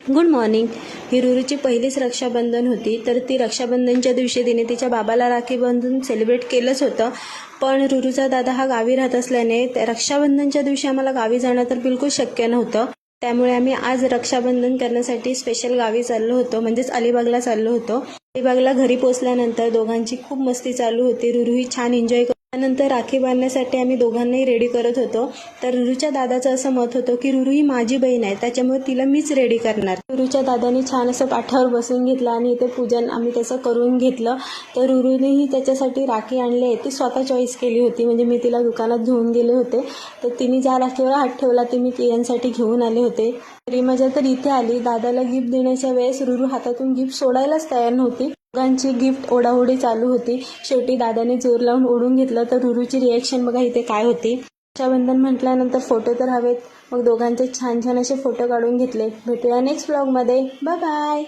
Good morning. ही रुरूची पहिलीच रक्षाबंधन होती. तर ती रक्षाबंधनच्या दिवशी तिने तिच्या बाबाला राखी बांधून सेलिब्रेट केलंच होतं. पण रुरूचा दादा हा गावी राहत असल्याने रक्षाबंधनच्या दिवशी आम्हाला गावी जाणं तर बिलकुल शक्य नव्हतं. त्यामुळे आम्ही आज रक्षाबंधन करण्यासाठी स्पेशल गावी चाललो होतो, म्हणजेच अलिबागला चाललो होतो. अलिबागला घरी पोचल्यानंतर दोघांची खूप मस्ती चालू होती. रुरू ही छान एन्जॉय त्यानंतर राखी बांधण्यासाठी आम्ही दोघांनाही रेडी करत होतो. तर रुरूच्या दादाचं असं मत होतं की रुरू ही माझी बहीण आहे, त्याच्यामुळे तिला मीच रेडी करणार. रुरूच्या दादाने छान असं पाठावर बसून घेतलं आणि इथे पूजन आम्ही त्याचं करून घेतलं. तर रुरूनेही त्याच्यासाठी राखी आणली आहे, ती स्वतः चॉईस केली होती. म्हणजे मी तिला दुकानात घेऊन गेले होते, तर तिने ज्या राखीवर हात ठेवला ते मी कियांसाठी घेऊन आले होते. तरी मजा तर इथे आली. दादाला गिफ्ट देण्याच्या वेळेस रुरू हातातून गिफ्ट सोडायलाच तयार नव्हती. दोघांची गिफ्ट ओढाओढी चालू होती. शेवटी दादाने जोर लावून ओढून घेतलं. तर रुरूची रिॲक्शन बघा इथे काय होती. रक्षाबंधन म्हटल्यानंतर फोटो तर हवेत. मग दोघांचे छान छान असे फोटो काढून घेतले. भेटूया नेक्स्ट व्लॉगमध्ये. Bye bye.